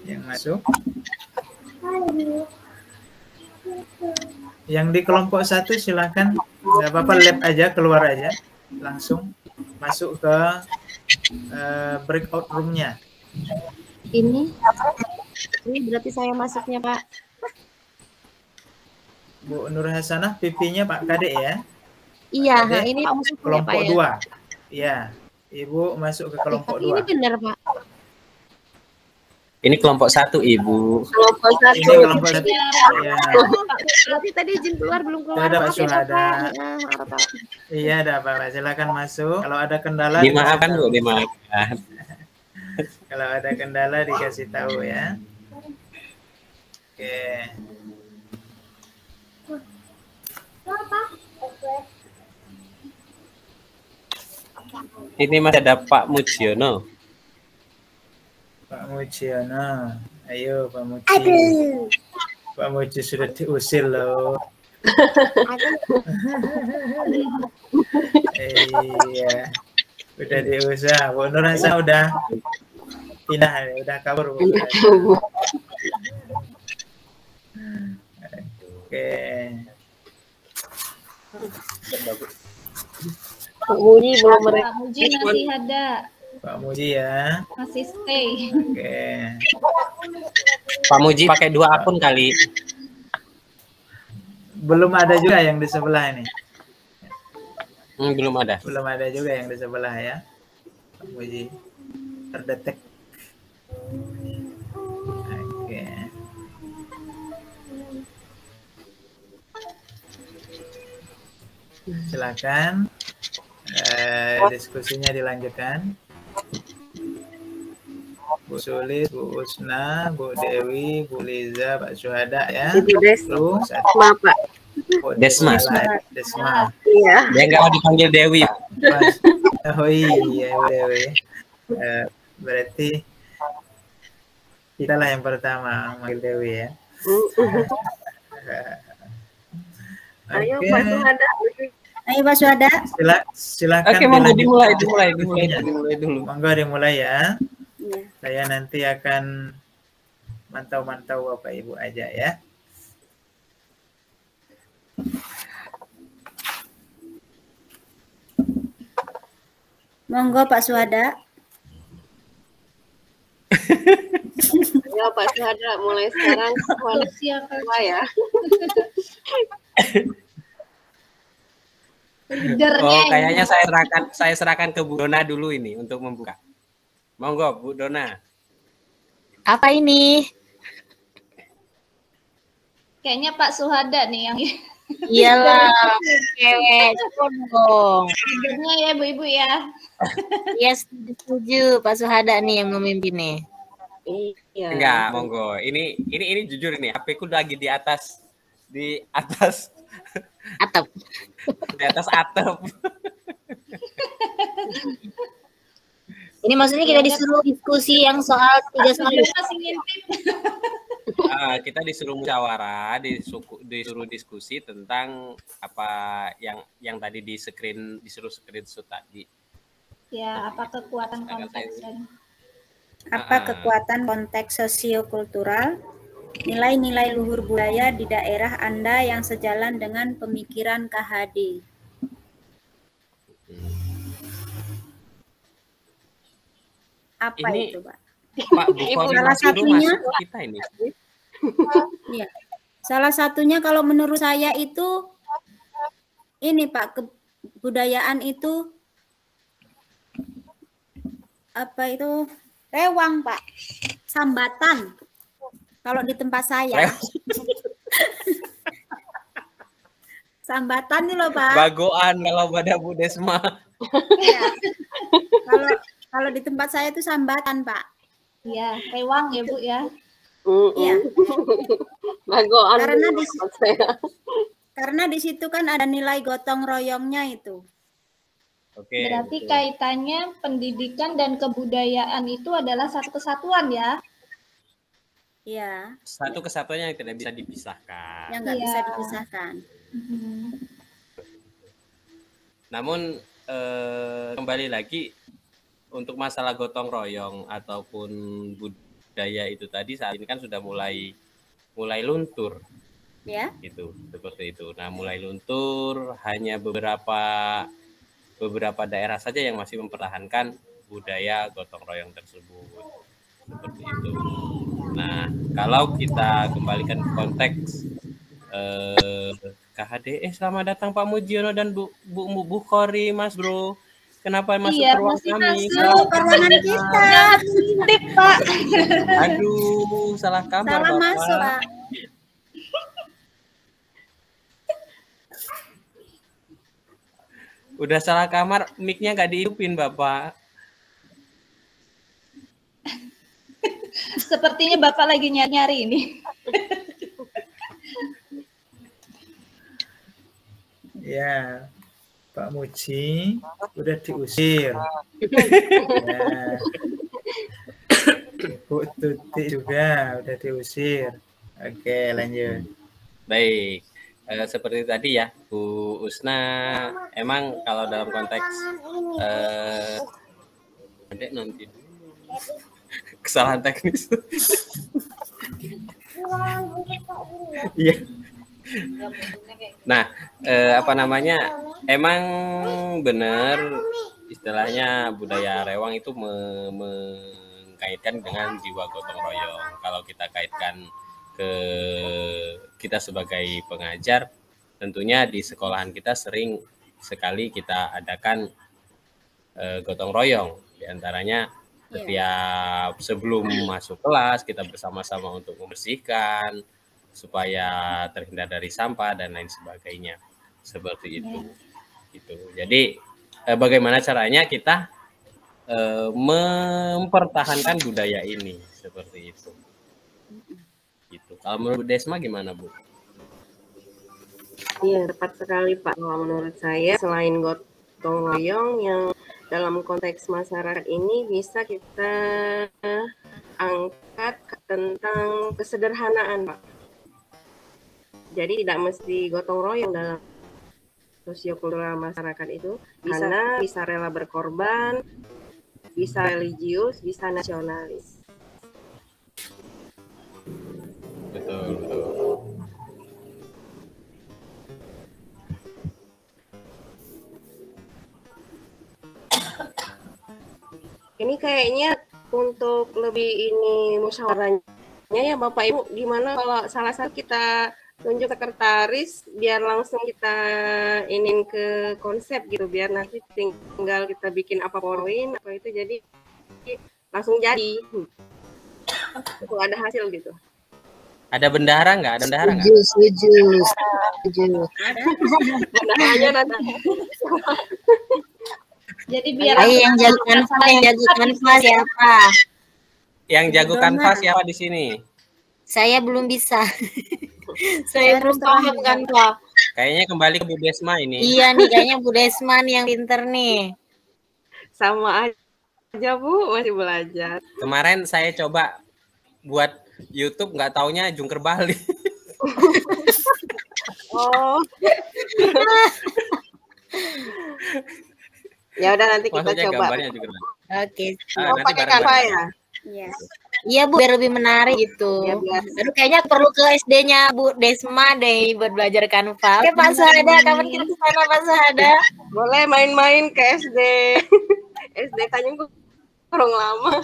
yang masuk. Yang di kelompok 1 silakan, nggak apa-apa, lab aja, keluar aja, langsung masuk ke breakout room-nya. Ini berarti saya masuknya, Pak. Bu Nur Hasanah, PP-nya Pak Kadek ya? Iya, Kadek, ini Pak masuk kelompok ya, Pak, 2. Iya, Ibu masuk ke kelompok 2. Ini benar, Pak. Ini kelompok 1, Ibu. Kelompok 1. Ini kelompok 1. Ya. Berarti tadi izin keluar belum keluar. Ada Pak Suhada. Pak. Iya, ada Pak. Silakan masuk. Kalau ada kendala dimaafkan, Bu, dimaafkan. Kalau ada kendala dikasih tahu ya. Oke. Ini masih ada Pak Mujiono. Pak Mujiono. Ayo Pak Muji. Pak Muji sudah diusir loh. Iya. Udah diusir. Bu Nur Hasanah udah pindah, udah kabur. Bu. Oke. Pak Muji belum Pak Muji masih ada. Pak Muji ya. Masih stay. Oke. Pak Muji pakai 2 akun kali. Belum ada juga yang di sebelah ini. Belum ada. Belum ada juga yang di sebelah ya. Pak Muji terdetek. Oke. Silakan. Diskusinya dilanjutkan. Bu Sulis, Bu Usna, Bu Dewi, Bu Liza, Pak Syuhada ya. Ibu Desma, Pak. Desma. Desma. Iya. Dia nggak mau dipanggil Dewi. Oh iya, Bu Dewi. Berarti kita lah yang pertama manggil Dewi ya. Ayo Pak Syuhada. Ayo Pak Syuhada. Silakan. Oke, mau dimulai dulu. Monggo dimulai ya. Ya. Saya nanti akan mantau-mantau Bapak Ibu aja ya. Monggo Pak Syuhada. Ya Pak Syuhada, mulai sekarang koalisi apa ya? Oh, kayaknya saya serahkan ke Bu Dona dulu ini untuk membuka. Monggo Bu Dona. Apa ini? Kayaknya Pak Suhada nih yang Iyalah, cewek, cukup dong. leadernya ya Bu-ibu ya. Yes, setuju Pak Suhada nih yang memimpin nih. Iya. Enggak, monggo. Ini jujur nih, HP ku lagi di atas atap. Di atas atap. Ini maksudnya kita disuruh diskusi yang soal 3 soal. Masih ngintip. Kita disuruh musyawarah, disuruh diskusi tentang apa yang tadi disuruh screenshot tadi. Ya, apa kekuatan konteks dan apa kekuatan konteks sosiokultural, nilai-nilai luhur budaya di daerah Anda yang sejalan dengan pemikiran KHD. Apa ini, itu, Pak? Pak Salah satunya kita ini. Iya. Salah satunya kalau menurut saya itu ini Pak, kebudayaan itu apa itu? Rewang, Pak. Sambatan. Kalau di tempat saya. Sambatan nih loh, Pak. Bagoan kalau pada Bu Desma. Ya. Kalau di tempat saya itu sambatan, Pak. ya, rewang ya Bu ya. Iya. Bagoan. Karena di situ kan ada nilai gotong royongnya itu. Oke. Berarti betul. kaitannya pendidikan dan kebudayaan itu adalah satu kesatuan ya. Iya. Satu kesatuannya yang tidak bisa dipisahkan. Yang nggak Iya. bisa dipisahkan. Namun kembali lagi untuk masalah gotong royong ataupun budaya itu tadi saat ini kan sudah mulai luntur. Ya. Gitu, seperti itu. Nah, mulai luntur, hanya beberapa daerah saja yang masih mempertahankan budaya gotong royong tersebut. Seperti itu. Nah, kalau kita kembalikan ke konteks KHD, selamat datang Pak Mujiono dan Bu Khori, Mas Bro. Kenapa masuk ke ruang kami? Masuk ke ruangan kita. Tip, Pak. Aduh, salah kamar Salah Bapak. masuk, Pak. Udah salah kamar, mic-nya nggak dihidupin, Bapak. Sepertinya Bapak lagi nyari-nyari ini. Ya, Pak Muji udah diusir. Ya. Bu Tuti juga udah diusir. Oke, lanjut. Baik. Seperti tadi ya, Bu Usna, emang kalau dalam konteks adek nanti kesalahan teknis. Iya. Nah, apa namanya? Emang benar istilahnya budaya rewang itu mengkaitkan dengan jiwa gotong royong. Kalau kita kaitkan ke kita sebagai pengajar, tentunya di sekolahan kita sering sekali kita adakan gotong royong. Di antaranya setiap sebelum masuk kelas kita bersama-sama untuk membersihkan supaya terhindar dari sampah dan lain sebagainya. Seperti itu. Gitu. Jadi bagaimana caranya kita mempertahankan budaya ini seperti itu. Gitu. Kalau menurut Bu Desma gimana, Bu? Iya, tepat sekali Pak. Kalau menurut saya selain gotong royong yang dalam konteks masyarakat ini bisa kita angkat tentang kesederhanaan, Pak. Jadi tidak mesti gotong royong dalam sosiokultural masyarakat itu, bisa rela berkorban, bisa religius, bisa nasionalis. Betul. Ini kayaknya untuk lebih ini musyawarahnya ya Bapak Ibu, gimana kalau salah satu kita tunjuk sekretaris biar langsung kita inin ke konsep gitu, biar nanti tinggal kita bikin apa poin apa itu jadi langsung jadi itu ada hasil gitu. Ada bendahara nggak? Ada bendahara nggak? Setuju. Bendaharanya nanti. Jadi biar Ayo yang jago kanvas siapa? Yang jago kanvas siapa di sini? Saya belum bisa. Saya belum paham kanvas. Kayaknya kembali ke Bu Desma ini. Iya nih, kayaknya Bu Desma nih yang pinter nih. Sama aja Bu, masih belajar. Kemarin saya coba buat YouTube, nggak taunya jungker Bali. Oh. Ya udah nanti kita Maksudnya coba. gambarnya jungker Bali. Oke. Mau pakai Canva ya? Iya. Iya Bu, biar lebih menarik gitu. Ya, biar. Aduh, kayaknya perlu ke SD-nya Bu Desma deh buat belajar kanvas. Oke Pak Suhada, kapan kita ke sana Pak Suhada? Boleh main-main ke SD. SD Tanjung kurang lama.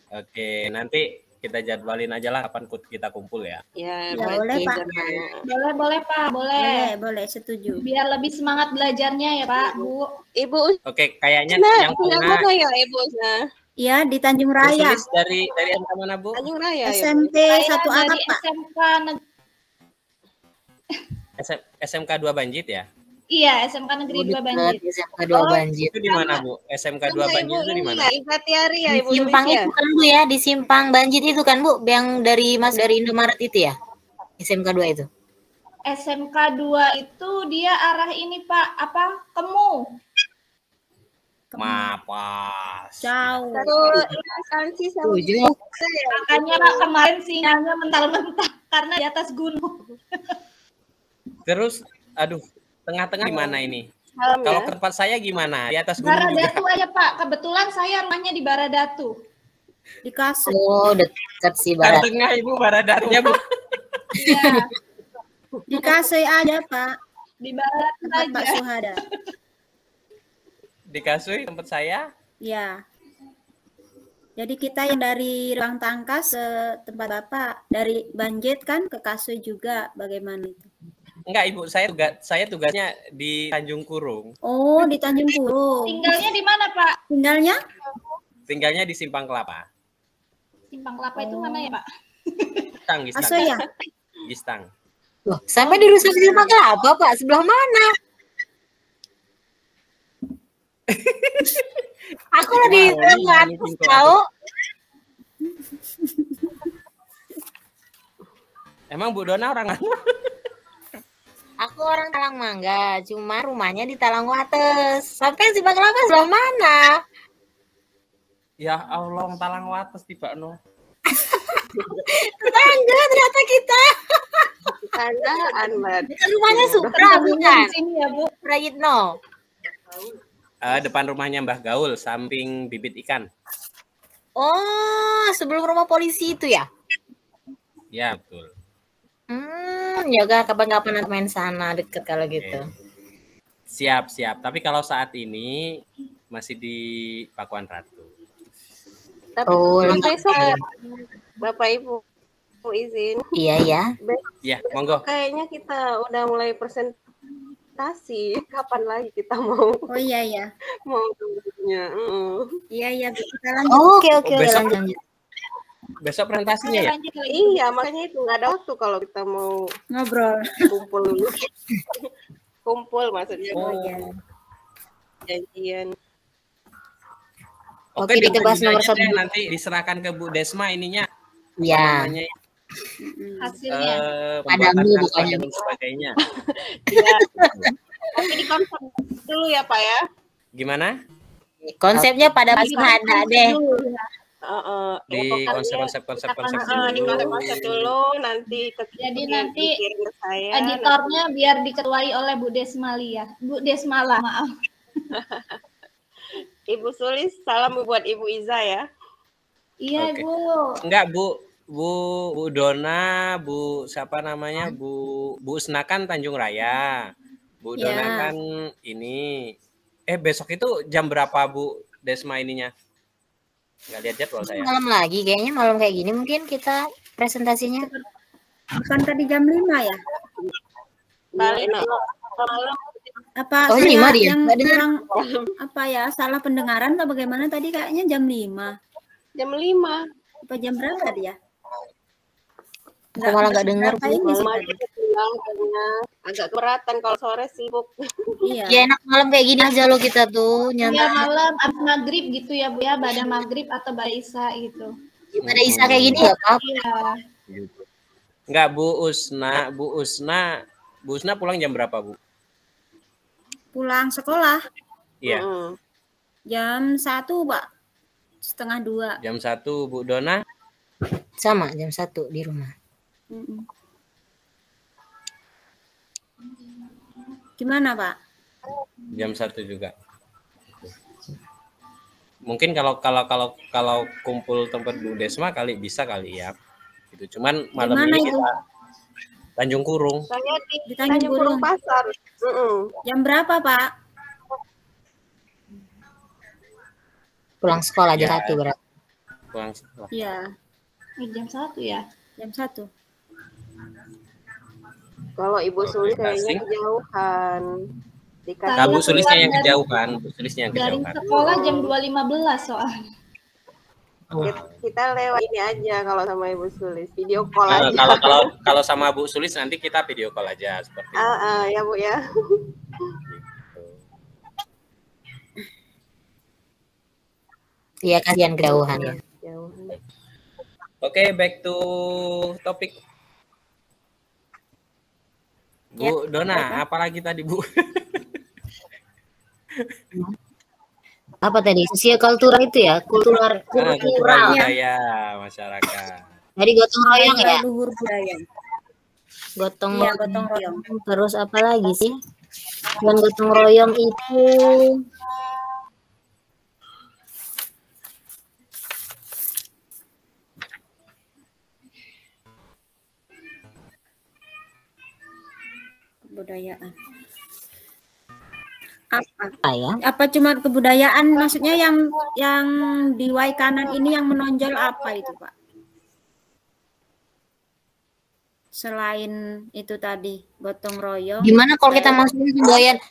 Oke, nanti kita jadwalin aja lah kapan kita kumpul ya. Ya, boleh, Pak. boleh Pak, boleh. Boleh, setuju. Biar lebih semangat belajarnya ya Pak, Bu. Ibu Oke, kayaknya Usna, yang punya pernah mana ya Ibu Usna? Iya, di Tanjung Raya. tertulis dari MK mana, Bu? Tanjung Raya ya. SMP Saya 1 dari atap, Pak. SMK SMK 2 Banjit ya? Iya, SMK Negeri 2 Banjir. SMK 2 Banjir. Itu di mana, Bu? SMK 2 Banjit itu di mana? Ifatiari ya Di Ibu simpang Lucia. itu kan Bu ya, di simpang Banjir itu kan Bu, yang dari Indomaret itu ya? SMK 2 itu. SMK 2 itu dia arah ini Pak, Kemu. Mapas. Jauh. Sanci sama Setuju. Makanya Pak kemarin sinyalnya mental-mental karena di atas gunung. Terus, aduh, tengah-tengah di mana ini? Malam Kalau ya. ke tempat saya gimana? Di atas gunung juga. Baradatu aja Pak, kebetulan saya rumahnya di Baradatu. Di kasih. Oh, dekat sih Kan Barat. tengah Ibu Baradarnya, Bu. Iya. Di kasih aja, Pak. Di barat Tempat Pak saja. Suhada. Di Kasui tempat saya. Ya. Jadi kita yang dari ruang tangkas ke tempat Bapak, dari Banjet kan ke Kasui juga, bagaimana itu? Enggak, Ibu, saya tugasnya di Tanjung Kurung. Oh, di Tanjung Kurung. Tinggalnya di mana, Pak? Tinggalnya? Tinggalnya di Simpang Kelapa. Simpang Kelapa itu mana ya, Pak? Gistang, Kasui ya? Gistang. Loh, sampai di Rusak Simpang Kelapa, Pak. Sebelah mana? Aku di Telanggatus tahu. Emang Bu Dona orang mana? Aku orang Talangmangga, cuma rumahnya di Talangwates. Sampai Simpang Kelapa sebelah mana? Ya Allah, Talangwates tiba no. Tetangga ternyata kita. Tandaan, Mbak. Dekat rumahnya Supra, bukan? Di sini ya, Bu. Prayitno. Depan rumahnya Mbah Gaul, samping bibit ikan. Oh, sebelum rumah polisi itu ya? Ya, betul. Yoga kapan-kapan nanti main sana deket kalau gitu. Siap. Tapi kalau saat ini masih di Pakuan Ratu. Tapi Oh, besok Bapak Ibu izin. Iya ya. Ya, monggo. Kayaknya kita udah mulai presentasi. Kapan lagi kita mau Oh iya ya. tunggunya? Iya kita lanjut. Oh, oke Besok. lanjut. Besok presentasinya ya? Lanjut lagi. Iya, makanya itu nggak ada waktu kalau kita mau Ngobrol. kumpul dulu. Kumpul maksudnya Oh. janjian. Oke, kita bahas nomor satu. Nanti diserahkan ke Bu Desma ininya. Ya. Namanya Hasilnya. Padamu pembuatan pokoknya. dan sebagainya. Iya. Tapi di konsep dulu ya Pak ya. Gimana? Konsepnya pada Pak Suhada deh. Di konsep Di konsep dulu nanti Jadi nanti dikirim ke saya. editornya biar diketuai oleh Bu Desmali ya. Bu Desmala, maaf. Ibu Sulis, salam buat Ibu Iza ya. Iya, Oke. Bu. Enggak, Bu Dona, Bu siapa namanya? Bu Usna kan Tanjung Raya. Bu Ya. Dona kan ini. Besok itu jam berapa Bu Desma ininya? Enggak lihat jadwal saya. Malam lagi kayaknya malam kayak gini mungkin kita presentasinya. Bukan tadi jam 5 ya? Balik malam. Apa Oh, saya 5 dia? yang Nggak dengar. kurang apa ya? Salah pendengaran atau bagaimana tadi kayaknya jam 5. Jam 5. Apa jam berapa dia? Aku malah nggak dengar. Berapa ini sih Malam tadi? aja pulang karena agak keberatan kalau sore sibuk. Iya. Ya enak malam kayak gini aja loh kita tuh Ya nyantai. malam abis maghrib gitu ya Bu ya, pada maghrib atau pada isya gitu. Pada Isa kayak gini ya apa? Iya. Enggak, Bu Usna pulang jam berapa, Bu? Pulang sekolah Iya. jam 1, Pak. Setengah 2. Jam 1 Bu Dona. Sama jam 1 di rumah. Gimana, Pak? Jam 1 juga. Mungkin kalau kumpul tempat Bu Desma bisa kali ya. Gitu. Cuman malam Dimana ini itu? kita Tanjung Kurung. Saya Di di Tanjung Tanjung Kurung Kurung. Pasar. Jam berapa, Pak? Pulang sekolah jam Ya. 1 berarti. Pulang sekolah. Iya, Jam 1 ya. jam 1. Kalau Ibu Sulis kayaknya Broadcasting. kejauhan. Nah, Bu Sulisnya yang Dari- kejauhan, Bu Sulisnya yang Dari kejauhan. sekolah jam 2.15 soalnya. Kita lewat ini aja kalau sama Ibu Sulis, video call Nah, aja. kalau sama Bu Sulis nanti kita video call aja seperti itu. Ya Bu ya. Iya kasihan kejauhan ya. Jauhan. Oke, back to topik. Bu Dona, apalagi tadi Bu? Apa tadi? Sosial kultural itu ya? Kultural. Budaya masyarakat. Dari gotong royong ya? Luhur budaya. Gotong Iya, royong. gotong royong. Terus apa lagi sih? Dan gotong royong itu kebudayaan. Apa ya? Apa cuma kebudayaan, maksudnya yang di Y kanan ini yang menonjol apa itu, Pak? Selain itu tadi gotong royong. Gimana kalau kita masukin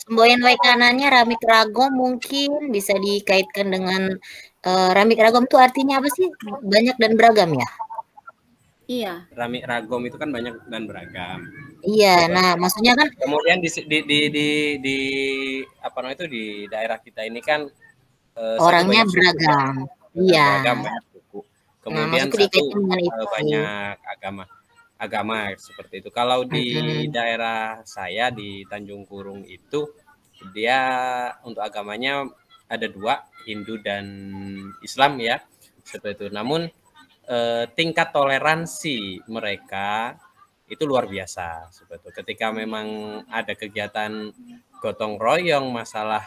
semboyan Y kanannya Ramik Ragom, mungkin bisa dikaitkan dengan Ramik Ragom itu artinya apa sih? Banyak dan beragam ya? Iya. Ramik Ragom itu kan banyak dan beragam. Iya, nah maksudnya kan kemudian di apa namanya itu di daerah kita ini kan orangnya beragam. Iya. Beragam banyak suku. Kemudian banyak agama seperti itu. Kalau di daerah saya di Tanjung Kurung itu dia untuk agamanya ada 2, Hindu dan Islam ya, seperti itu. Namun tingkat toleransi mereka itu luar biasa sebetulnya. Ketika memang ada kegiatan gotong royong masalah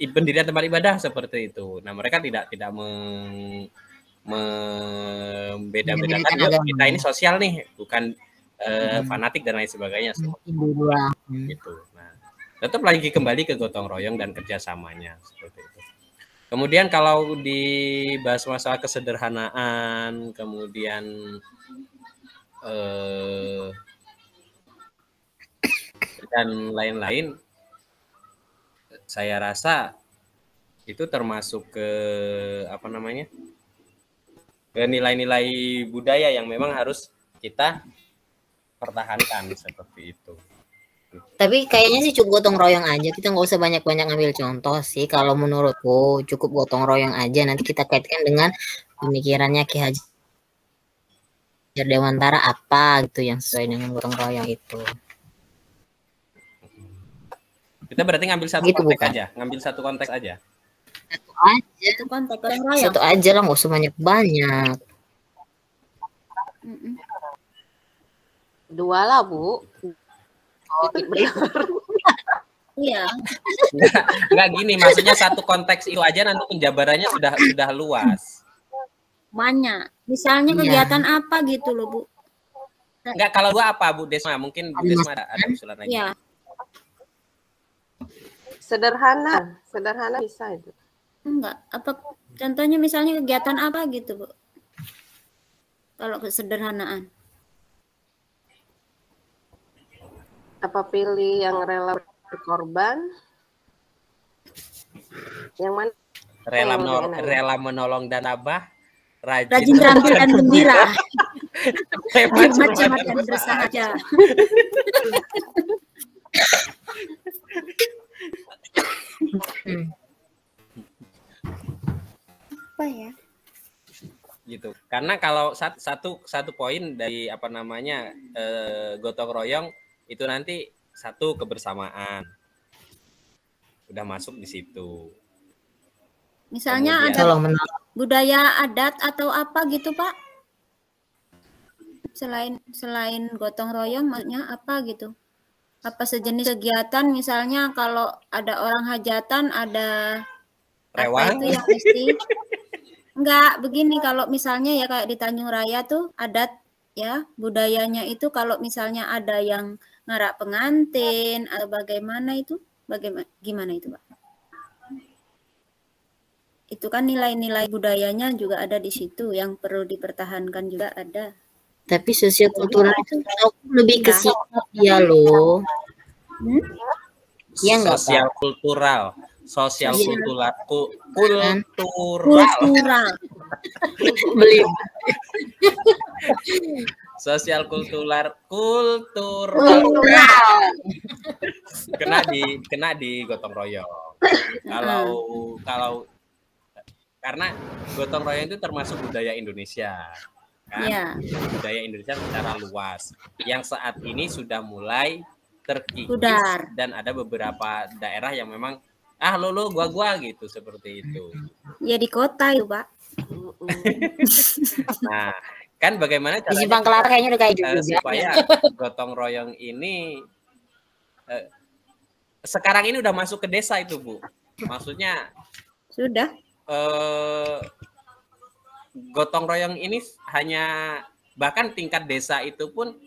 pendirian tempat ibadah seperti itu. Nah, mereka tidak membeda-bedakan kita ini sosial nih, bukan fanatik dan lain sebagainya seperti itu. Gitu. Nah, tetap lagi kembali ke gotong royong dan kerjasamanya seperti itu. Kemudian kalau dibahas masalah kesederhanaan, kemudian dan lain-lain, saya rasa itu termasuk ke apa namanya, ke nilai-nilai budaya yang memang harus kita pertahankan seperti itu. Tapi kayaknya sih cukup gotong royong aja. Kita nggak usah banyak-banyak ngambil contoh sih. Kalau menurutku cukup gotong royong aja. Nanti kita kaitkan dengan pemikirannya Ki Hajar Dewantara apa gitu yang sesuai dengan gotong royong itu. Kita berarti ngambil satu gitu, konteks bukan? Aja. Ngambil satu konteks aja. Satu aja. Satu konteks gotong royong. Satu aja lah, nggak usah banyak-banyak. 2 lah, Bu. Iya. Enggak gini, maksudnya satu konteks itu aja nanti penjabarannya sudah luas. Banyak. Misalnya kegiatan apa gitu loh, Bu. Enggak, kalau 2 apa, Bu Desma? Mungkin Bu Desma ada usulan lagi. Iya. Sederhana bisa itu. Enggak, apa contohnya misalnya kegiatan apa gitu, Bu? Kalau kesederhanaan. Apa pilih yang rela berkorban? Yang mana? Rela menolong dan abah, rajin terampil dan gembira. Macam-macam bersahaja. Apa ya? Gitu. Karena kalau satu poin dari apa namanya gotong royong itu nanti satu kebersamaan udah masuk di situ. Misalnya kemudian, ada budaya adat atau apa gitu, Pak? Selain gotong royong maksudnya apa gitu? Apa sejenis kegiatan misalnya kalau ada orang hajatan ada rewang itu yang mesti enggak begini, kalau misalnya ya kayak di Tanjung Raya tuh adat ya budayanya itu kalau misalnya ada yang ngarak pengantin atau bagaimana itu gimana itu, Pak? Itu kan nilai-nilai budayanya juga ada di situ yang perlu dipertahankan juga ada. Tapi sosiokultural itu lebih ke sikap ya loh. Iya enggak? Sosial kultural. Beli. Sosial kultural. Kena di gotong royong. Kalau karena gotong royong itu termasuk budaya Indonesia. Kan? Ya. Budaya Indonesia secara luas yang saat ini sudah mulai terkikis dan ada beberapa daerah yang memang lo gua gitu seperti itu. Ya di kota itu, Pak. Nah, kan bagaimana caranya di Jepang Kelara kayaknya udah kayak juga supaya gotong royong ini sekarang ini udah masuk ke desa itu, Bu. Maksudnya sudah gotong royong ini hanya bahkan tingkat desa itu pun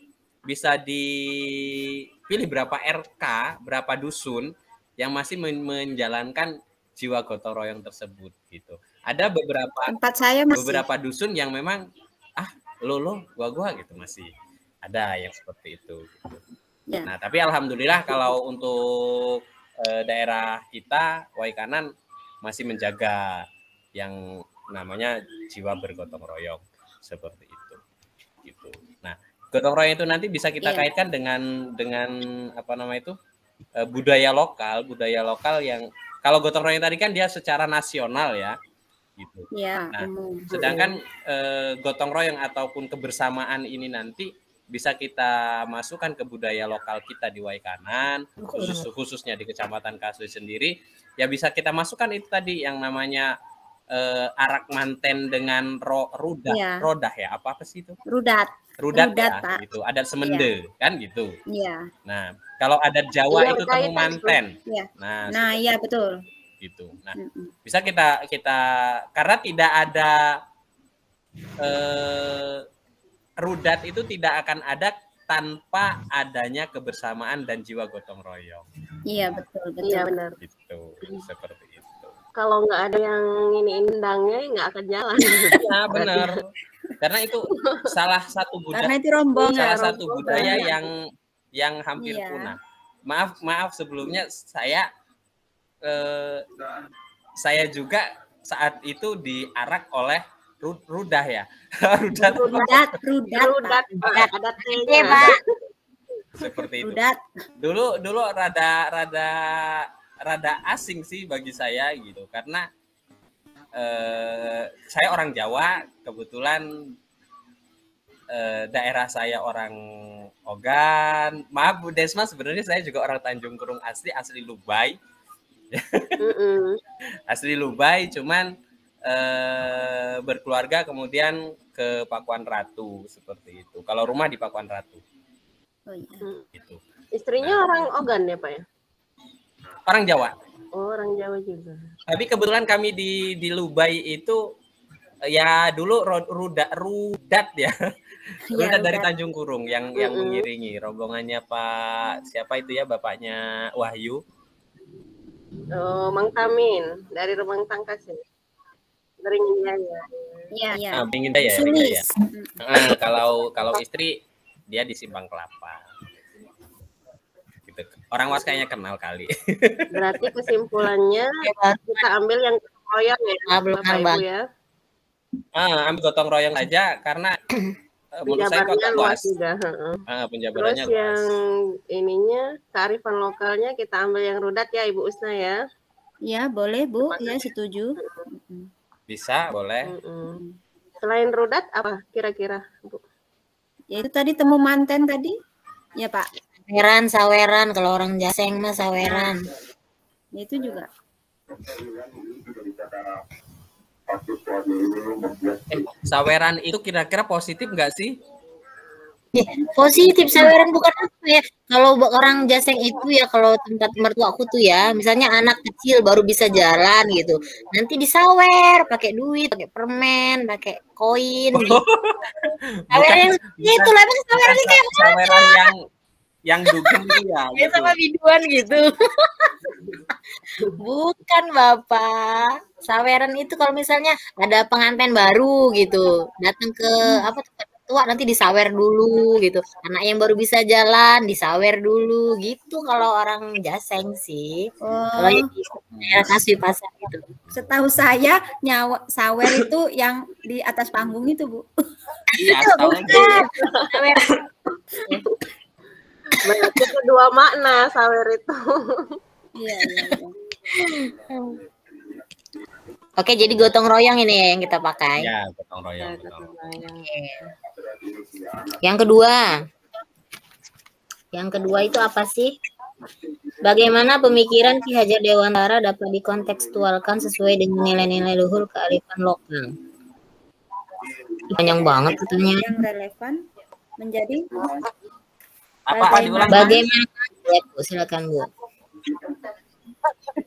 bisa dipilih berapa RK, berapa dusun yang masih menjalankan jiwa gotong royong tersebut gitu. Ada Tempat saya masih. beberapa dusun yang memang lo gua gitu, masih ada yang seperti itu gitu. Ya. Nah, tapi alhamdulillah kalau untuk daerah kita Waikanan masih menjaga yang namanya jiwa bergotong royong seperti itu gitu. Nah, gotong royong itu nanti bisa kita kaitkan dengan apa namanya itu budaya lokal yang kalau gotong royong tadi kan dia secara nasional ya gitu. Ya, Nah, sedangkan gotong royong ataupun kebersamaan ini nanti bisa kita masukkan ke budaya lokal kita di Waikanan, khususnya di Kecamatan Kasui sendiri, ya bisa kita masukkan itu tadi yang namanya arak manten dengan rodah ya, apa sih itu? Rudat ya, Pak. gitu. Adat Semende kan gitu. Iya. Nah, kalau adat Jawa itu temu manten. Ya. Nah, iya betul. Gitu. Nah, bisa kita karena tidak ada rudat itu tidak akan ada tanpa adanya kebersamaan dan jiwa gotong royong. Iya betul. Iya benar. Gitu, seperti itu. Kalau nggak ada yang ini undangnya nggak akan jalan. Iya benar. Karena itu salah satu budaya yang hampir punah. Maaf sebelumnya saya juga saat itu diarak oleh rudah ya. rudat. Ada T-nya. Seperti itu. Rudat. Dulu rada asing sih bagi saya gitu, karena saya orang Jawa, kebetulan daerah saya orang Ogan. Maaf Bu Desma, sebenarnya saya juga orang Tanjung Kurung asli Lubai. Asli Lubai, cuman berkeluarga kemudian ke Pakuan Ratu seperti itu. Kalau rumah di Pakuan Ratu. Oh iya. Gitu. Istrinya orang Ogan ya Pak ya? Orang Jawa. Oh, orang Jawa juga. Tapi kebetulan kami di Lubai itu ya dulu rudat ya. Rudat dari Tanjung Kurung yang mengiringi rombongannya Pak siapa itu ya, bapaknya Wahyu. Oh, Mang Tamin dari Remang Tangkas ya. Dari Ngindaya. Iya. Ngindaya ya. Kalau istri dia di Simpang Kelapa. Gitu. Orang Was kayaknya kenal kali. Berarti kesimpulannya kita ambil yang gotong royong ya, Bapak Ibu ya. Ambil gotong royong aja karena menurut saya kok luas. Penjabarannya Terus yang ininya kearifan lokalnya kita ambil yang rudat ya Ibu Usna ya. Ya boleh Bu, ya setuju. Bisa, boleh. Selain rudat apa kira-kira Bu? Ya itu tadi temu manten tadi. Ya Pak. Saweran, kalau orang Jaseng mah saweran. Ya, itu juga. Saweran itu kira-kira positif nggak sih? Ya, positif saweran bukan apa ya. Kalau orang Jaseng itu ya, kalau tempat mertua aku tuh ya, misalnya anak kecil baru bisa jalan gitu, nanti disawer pakai duit, pakai permen, pakai koin. Gitu. Saweran itu lah, emang saweran ini kayak saweran yang dugem itu ya. Gitu. Sama biduan gitu. Bukan Bapak. Saweran itu kalau misalnya ada pengantin baru gitu, datang ke tempat tua nanti disawer dulu gitu. Anak yang baru bisa jalan disawer dulu gitu kalau orang Jaseng sih. Kalau yang Kasih Pasar gitu. Setahu saya sawer itu yang di atas panggung itu Bu. Iya, bukan. Berarti kedua makna sawer itu. Iya. Oke, jadi gotong royong ini ya yang kita pakai. Ya, gotong royong. Yang kedua itu apa sih? Bagaimana pemikiran Ki Hajar Dewantara dapat dikontekstualkan sesuai dengan nilai-nilai luhur kearifan lokal? Panjang banget pertanyaan. Yang relevan menjadi apa diulang? Bagaimana? Ya, Bu, silakan Bu.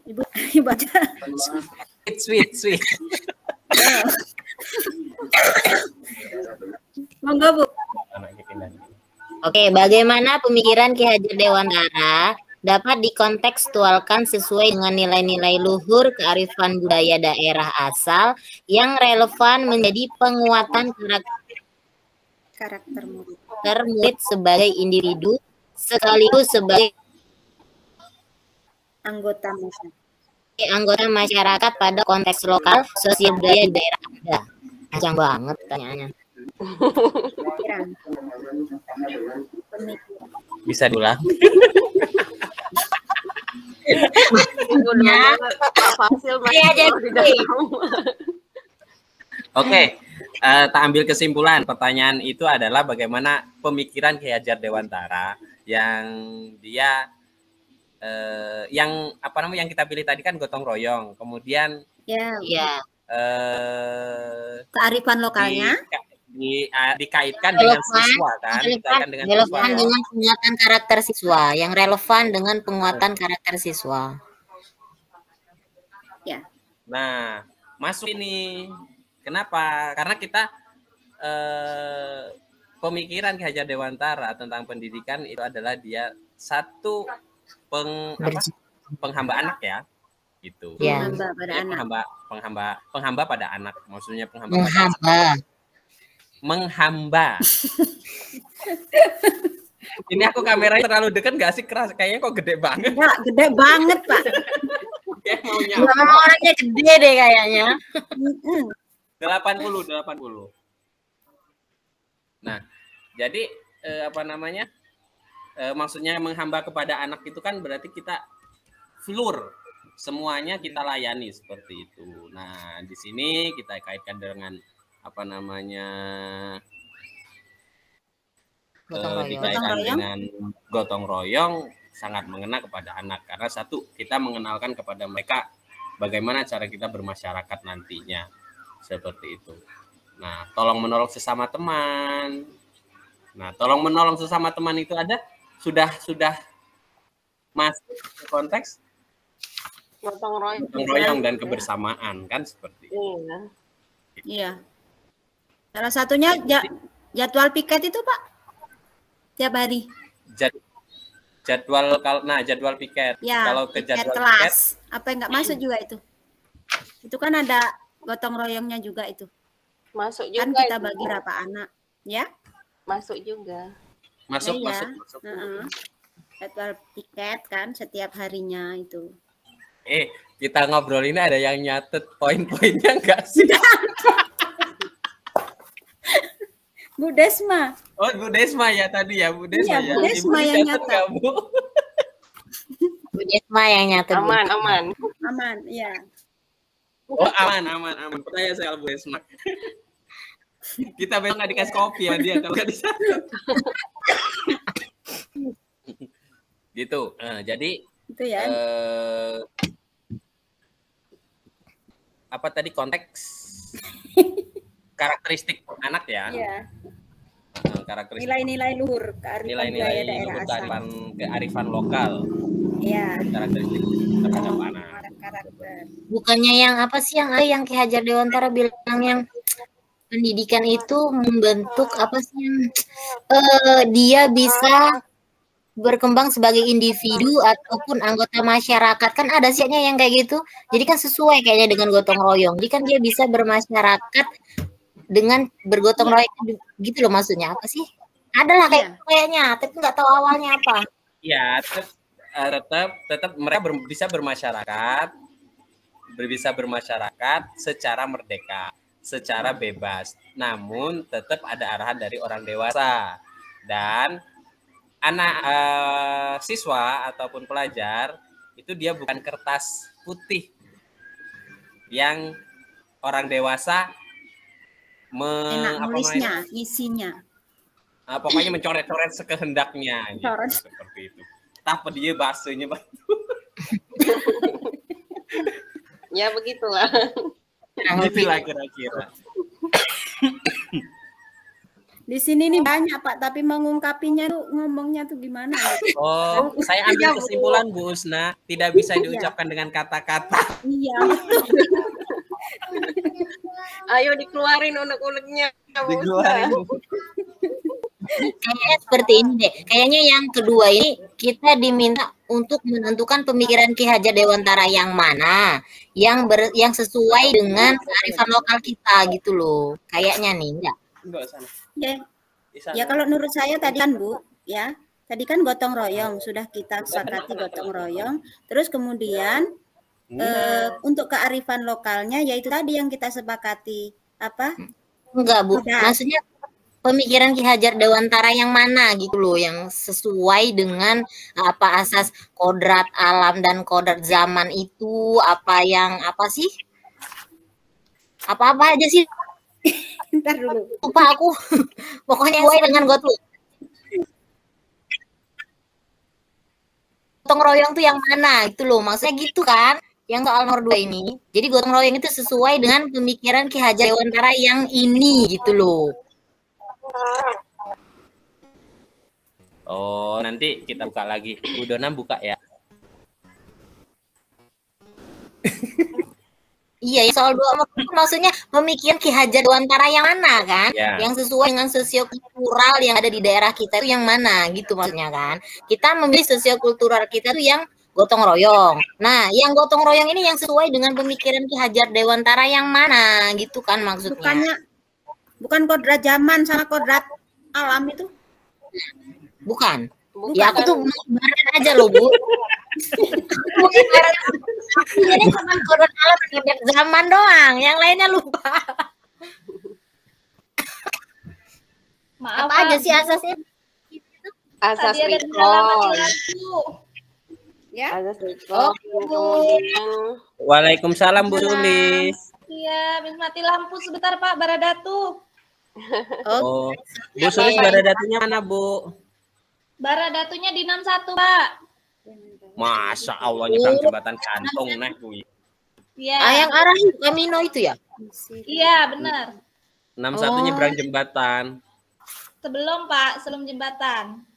Ibu baca. Sweet. Monggo Bu. Oke, bagaimana pemikiran Ki Hajar Dewantara dapat dikontekstualkan sesuai dengan nilai-nilai luhur kearifan budaya daerah asal yang relevan menjadi penguatan Karakter murid. murid sebagai individu sekaligus sebagai Anggota masyarakat. masyarakat pada konteks lokal, sosial budaya di daerah Anda. Panjang banget pertanyaannya. Pemikiran. Bisa diulang? Udah Pak Fasil masih Iya, di dalam. Oke, tak ambil kesimpulan. Pertanyaan itu adalah bagaimana pemikiran Ki Hajar Dewantara yang dia yang apa namanya yang kita pilih tadi kan gotong royong. Kemudian Ya, Ya, kearifan lokalnya. dikaitkan dengan siswa kan, dikaitkan dengan siswa. relevan dengan penguatan karakter siswa, yang relevan dengan penguatan karakter siswa. Ya. Nah, masuk ini. Kenapa? Karena kita pemikiran Ki Hajar Dewantara tentang pendidikan itu adalah dia satu penghamba anak ya, gitu. Ya. Menghamba pada anak. Penghamba pada anak, maksudnya penghamba. pada anak. Menghamba. Ini aku kameranya terlalu dekat nggak sih, keras? Kayaknya kok gede banget. Enggak, gede banget, Pak. Kayak mau Nama orangnya gede deh kayaknya. 80. Nah, jadi apa namanya? Maksudnya menghamba kepada anak itu kan berarti kita floor, semuanya kita layani seperti itu. Nah, di sini kita kaitkan dengan apa namanya? Dikaitkan dengan gotong royong sangat mengena kepada anak karena satu, kita mengenalkan kepada mereka bagaimana cara kita bermasyarakat nantinya. Seperti itu. Nah, tolong menolong sesama teman. Nah, tolong menolong sesama teman itu ada sudah masuk ke konteks Gotong royong dan kebersamaan kan seperti itu. Iya. Iya. Salah satunya jadwal piket itu, Pak. Tiap hari. Jadwal piket. Ya, kalau ke piket jadwal kelas. piket, Apa yang nggak masuk juga itu? Itu kan ada gotong royongnya juga itu. Masuk juga. Kan kita itu. bagi berapa anak, ya? Masuk juga. masuk. Heeh. Jadwal piket kan setiap harinya itu. Kita ngobrol ini ada yang nyatet poin-poinnya enggak sih? Bu Desma. Oh, Bu Desma ya tadi ya, Bu Desma Iya, ya. Bu Desma Ibu yang dicatat nyatet. nggak, Bu? Bu Desma yang nyatet. Bu. Aman. Aman, ya. Oh, aman. Pertanyaan soal Bu Desma. Kita besok nggak dikasih kopi ya dia kalau nggak dicatat. Gitu. Jadi Itu ya. apa tadi konteks karakteristik anak ya? Iya. Karakteristik Nilai-nilai luhur kearifan budaya daerah asal. kearifan lokal. Iya. Karakteristik terhadap anak. Karakter. Bukannya yang apa sih yang Ki Hajar Dewantara bilang yang pendidikan itu membentuk apa sih yang dia bisa berkembang sebagai individu ataupun anggota masyarakat, kan ada siatnya yang kayak gitu. Jadi kan sesuai kayaknya dengan gotong royong. Jadi kan dia bisa bermasyarakat dengan bergotong royong gitu loh, maksudnya apa sih? Adalah kayaknya, tapi nggak tahu awalnya apa. Ya, tetap mereka bisa bermasyarakat secara merdeka, secara bebas. Namun tetap ada arahan dari orang dewasa dan anak siswa ataupun pelajar itu dia bukan kertas putih yang orang dewasa Enak nulisnya, isinya. Pokoknya mencoret-coret sekehendaknya gitu, Coret. seperti itu. Tapi dia bahasanya batu. Ya begitulah. Itulah kira-kira. Di sini nih banyak Pak, tapi mengungkapinya tuh ngomongnya tuh gimana? Oh, saya ambil kesimpulan Bu Usna, tidak bisa diucapkan dengan kata-kata. Iya. Ayo dikeluarin unek-uneknya. Dikeluarin. Kayaknya seperti ini deh. Kayaknya yang kedua ini kita diminta untuk menentukan pemikiran Ki Hajar Dewantara yang mana, yang sesuai dengan kearifan lokal kita gitu loh. Kayaknya nih, enggak? Ya, ya kalau menurut saya tadi kan Bu, ya tadi kan gotong royong sudah kita sepakati gotong royong. Terus kemudian untuk kearifan lokalnya yaitu tadi yang kita sepakati apa? Enggak Bu, Udah. maksudnya pemikiran Ki Hajar Dewantara yang mana gitu loh, yang sesuai dengan apa asas kodrat alam dan kodrat zaman itu, apa yang apa sih? Apa-apa aja sih? Ntar dulu. Lupa aku. Pokoknya sesuai dengan gotong royong tuh yang mana gitu loh. Maksudnya gitu kan? Yang soal nomor 2 ini. Jadi gotong royong itu sesuai dengan pemikiran Ki Hajar Dewantara yang ini gitu loh. Oh, nanti kita buka lagi. Bu Dona buka ya. Iya, ya, soal 2 maksudnya pemikiran Ki Hajar Dewantara yang mana kan? Ya. Yang sesuai dengan sosiokultural yang ada di daerah kita itu yang mana gitu maksudnya kan? Kita memilih sosiokultural kita itu yang gotong royong. Nah, yang gotong royong ini yang sesuai dengan pemikiran Ki Hajar Dewantara yang mana gitu kan maksudnya? Bukan kodrat zaman sama kodrat alam itu? Bukan. Ya aku tuh barat aja loh Bu. Ini cuma kodrat alam dan zaman doang, yang lainnya lupa. Maaf, Apa aja sih asasnya? Asas tadi ada recall. kendala mati lampu. Ya. Asas recall. Kemudian Waalaikumsalam Bu Sulis. Iya, habis mati lampu sebentar Pak Baradatu. Oh, Bu Sulis Baradatunya mana Bu? Baradatunya di 61 Pak. Masa Allah nyebrang jembatan gantung nah kuy. Iya. Yang arah Kamino itu ya? Iya, benar. 61 nyebrang jembatan. Sebelum Pak, sebelum jembatan.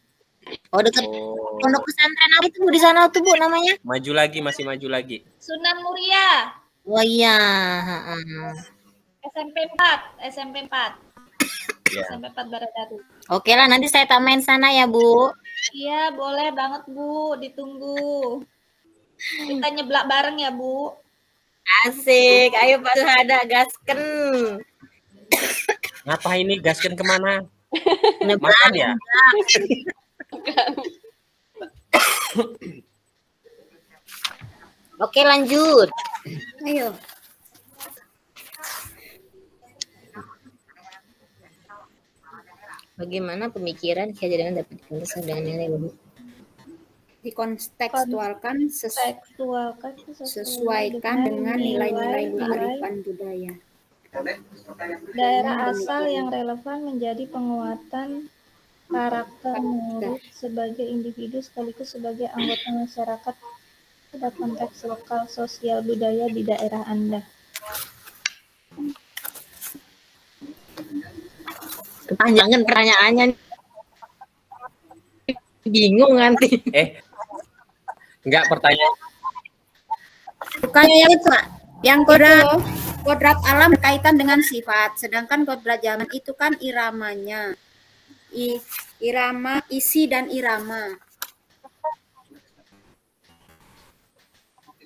Oh, dekat Oh, pondok pesantren apa itu Bu di sana tuh Bu namanya? maju lagi, masih maju lagi. Sunan Muria, Oh iya, SMP 4, SMP 4. Ya. SMP 4 Baradatu. Oke lah, nanti saya tamain sana ya Bu. Iya, boleh banget Bu, ditunggu. Kita nyeblak bareng ya Bu. Asik, ayo Pak Suhada gasken. Ngapa ini gaskan kemana? Nyebrang. Makan ya? Oke lanjut. Ayo. Bagaimana pemikiran Ki Hajar Dewantara dapat dikonteks dengan nilai Bu? Dikontekstualkan Seksualkan sesuaikan dengan nilai-nilai kearifan budaya. daerah asal yang relevan menjadi penguatan karakter murid sebagai individu sekaligus sebagai anggota masyarakat pada konteks lokal sosial budaya di daerah Anda. Kepanjangan pertanyaannya. Bingung nanti. Enggak pertanyaan. Bukannya yang itu, Pak. Yang kodrat alam berkaitan dengan sifat, sedangkan kodrat zaman itu kan iramanya. Irama, isi dan irama.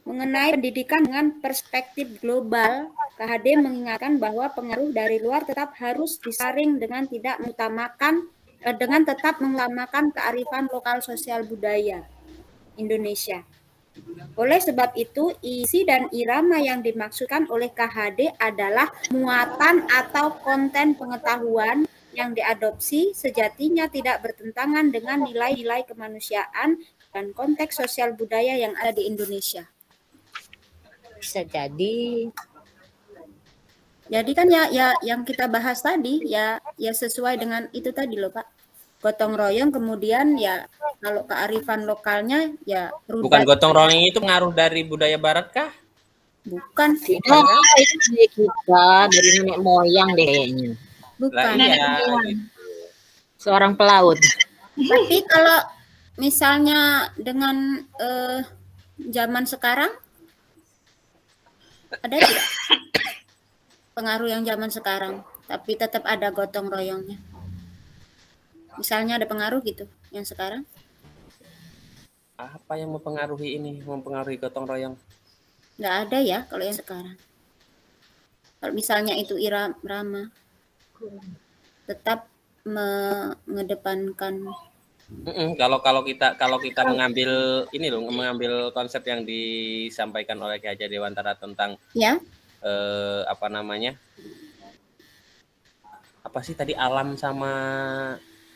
Mengenai pendidikan dengan perspektif global, KHD mengingatkan bahwa pengaruh dari luar tetap harus disaring dengan tetap mengutamakan kearifan lokal sosial budaya Indonesia. Oleh sebab itu, isi dan irama yang dimaksudkan oleh KHD adalah muatan atau konten pengetahuan yang diadopsi sejatinya tidak bertentangan dengan nilai-nilai kemanusiaan dan konteks sosial budaya yang ada di Indonesia. Bisa jadi. Jadi kan ya yang kita bahas tadi ya sesuai dengan itu tadi loh Pak. Gotong royong kemudian ya kalau kearifan lokalnya ya Bukan gotong royong itu pengaruh dari budaya barat kah? Bukan. Oh, itu dari kita, dari nenek moyang deh kayaknya. Bukan. Lah, iya. Seorang pelaut. Tapi kalau misalnya dengan zaman sekarang ada tidak pengaruh yang zaman sekarang, tapi tetap ada gotong royongnya? Misalnya ada pengaruh gitu yang sekarang? Apa yang mempengaruhi ini, mempengaruhi gotong royong? Nggak ada ya kalau yang sekarang. Kalau misalnya itu irama tetap mengedepankan. Kalau kita mengambil ini loh, mengambil konsep yang disampaikan oleh Ki Hajar Dewantara tentang Ya. Apa namanya? Apa sih tadi, alam sama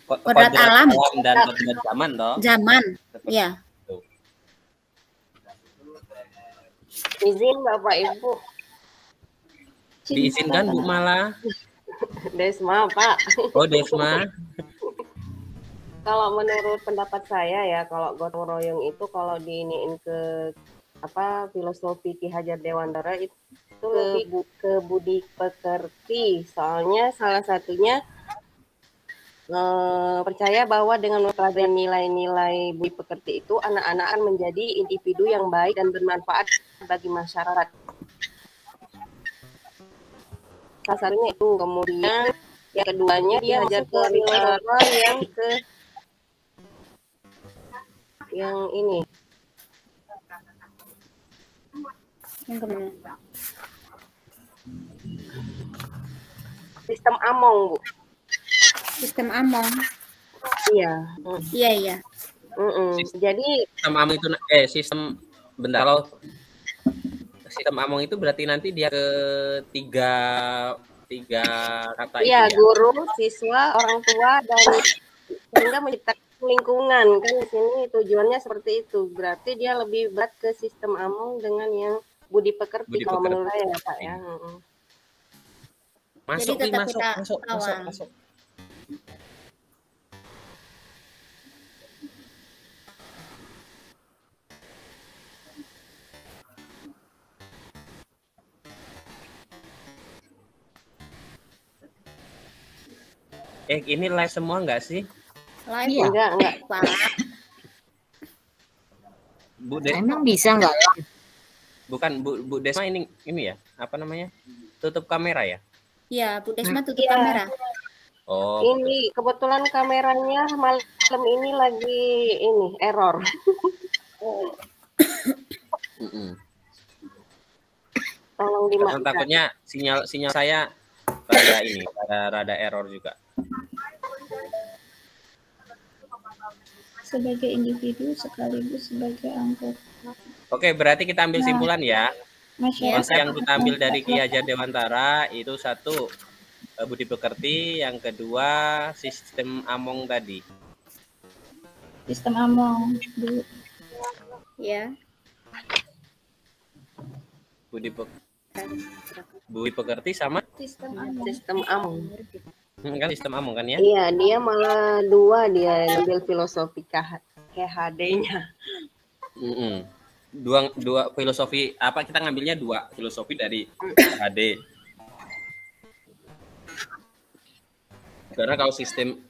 Kodrat alam dan kodrat zaman toh? Zaman. Ya. Izin Bapak Ibu. Diizinkan Bu malah. Desma, Pak. Oh, Desma. Kalau menurut pendapat saya ya, kalau gotong royong itu kalau diiniin ke filosofi Ki Hajar Dewantara itu lebih ke budi pekerti. Soalnya salah satunya percaya bahwa dengan mempelajari nilai-nilai budi pekerti itu anak-anak akan menjadi individu yang baik dan bermanfaat bagi masyarakat. Salah satunya itu. Kemudian yang keduanya dia ajar ke filosofi yang ini. Yang kemana? Sistem Among, Bu. Sistem Among. Iya. Iya. Jadi Sistem Among itu sistem bentar, kalau sistem Among itu berarti nanti dia ke tiga kata itu iya, ya? guru, siswa, orang tua, dan sehingga menciptakan lingkungan. Kan di sini tujuannya seperti itu. Berarti dia lebih berat ke sistem Among dengan yang budi pekerti kalau menurut saya ya, Pak ya. Masuk. Ini live semua nggak sih? Live. Iya. Enggak. Bu Desma. Emang bisa nggak? Bukan Bu Desma, ini ya, apa namanya? Tutup kamera ya? Iya, Bu Desma tutup kamera. Oh. Ini kebetulan kameranya malam ini lagi error. Tolong dimaafkan. Takutnya sinyal saya rada error juga. Sebagai individu sekaligus sebagai anggota. Oke, berarti kita ambil simpulan ya. Konsep yang kita ambil dari Ki Hajar Dewantara itu satu, budi pekerti, yang kedua sistem Among tadi. Sistem Among, Bu. Ya. Budi pekerti sama Sistem Among. Kan sistem Among kan ya? Iya, dia malah dua, dia ambil filosofi KHD-nya. Dua filosofi, apa kita ngambilnya dua filosofi dari KHD. Karena kalau sistem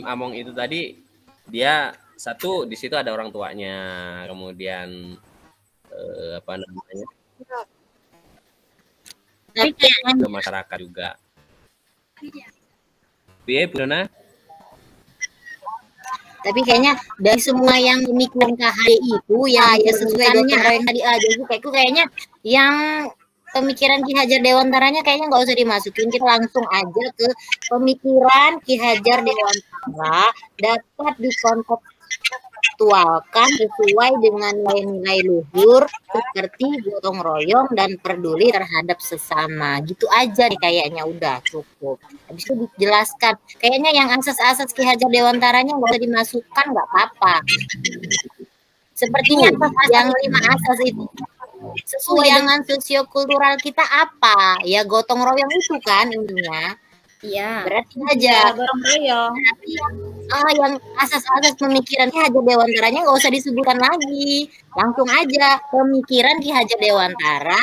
Among itu tadi dia satu, di situ ada orang tuanya, kemudian apa namanya? Ke masyarakat juga. Bu Nana? Tapi kayaknya dari semua yang pemikiran KHD itu ya sesuai gotong royong tadi aja itu kayaknya yang pemikiran Ki Hajar Dewantaranya kayaknya nggak usah dimasukin, kita langsung aja ke pemikiran Ki Hajar Dewantara dapat dikontekstualkan sesuai dengan nilai-nilai luhur seperti gotong royong dan peduli terhadap sesama. Gitu aja nih kayaknya, udah cukup. Habis itu dijelaskan. Kayaknya yang asas-asas Ki Hajar Dewantaranya nggak usah dimasukkan, nggak apa-apa. Sepertinya yang 5 asas itu sesuai dengan sosiokultural kita apa? Ya gotong royong itu kan intinya. Iya. Berarti aja gotong royong. Yang asas-asas pemikiran Ki Hajar Dewantaranya nggak usah disebutkan lagi. Langsung aja pemikiran Ki Hajar Dewantara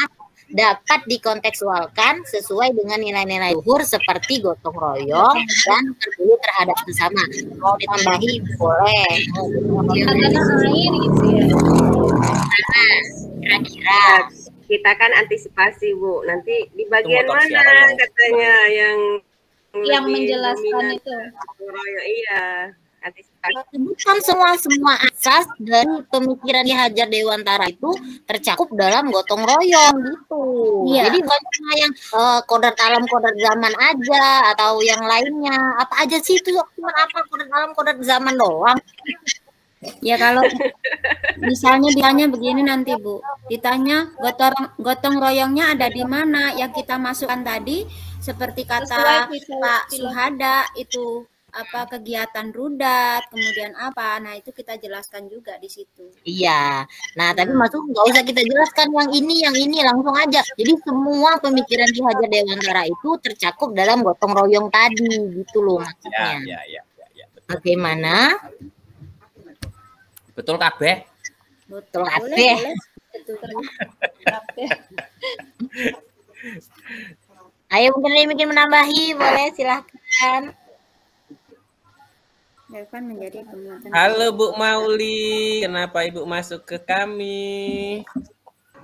dapat dikontekstualkan sesuai dengan nilai-nilai luhur seperti gotong royong dan peduli terhadap sesama. Mau ditambahi boleh. Air gitu ya. Kira-kira Kita kan antisipasi, Bu. Nanti di bagian motor mana siapa yang- katanya yang yang lebih menjelaskan dominan itu. gotong royong. Iya, antisipasi. Bukan semua asas dari pemikiran Ki Hajar Dewantara itu tercakup dalam gotong royong gitu. Iya. Jadi bukan cuma yang kodrat alam, kodrat zaman aja atau yang lainnya. Apa aja sih itu cuma apa kodrat alam, kodrat zaman doang. Ya kalau misalnya ditanya begini nanti Bu, ditanya gotong royongnya ada di mana? Yang kita masukkan tadi seperti kata Pak Suhada itu apa kegiatan rudat, kemudian apa? Nah itu kita jelaskan juga di situ. Iya. Nah tapi maksud nggak usah kita jelaskan yang ini langsung aja. Jadi semua pemikiran Ki Hajar Dewantara itu tercakup dalam gotong royong tadi gitu loh maksudnya. Ya. Bagaimana? Betul kabeh. Betul kabeh. Ayo mungkin ada yang ingin menambahi, boleh silahkan. Devan menjadi penguatan. Halo Bu Mauli, kenapa Ibu masuk ke kami?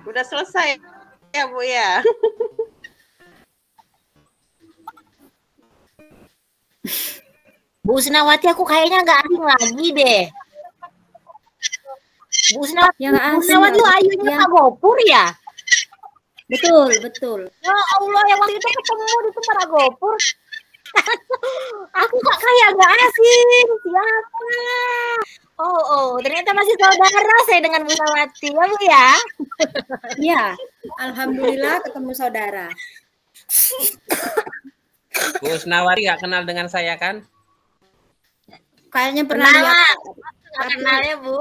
Udah selesai ya Bu ya. Bu Usnawati aku kayaknya nggak asing lagi deh. Bu Usnawati, Ya, nggak Bu asing, Usnawati nggak ayunya asing. Pak Gopur ya? Betul. Ya Allah, yang waktu itu ketemu di tempat Pak Gopur. Aku kok kayak nggak asing, siapa? Oh, ternyata masih saudara saya dengan Bu Usnawati ya Bu ya? Ya, alhamdulillah ketemu saudara. Bu Usnawati nggak kenal dengan saya kan? Kayaknya pernah Kenal, lihat. nggak kenal ya Bu?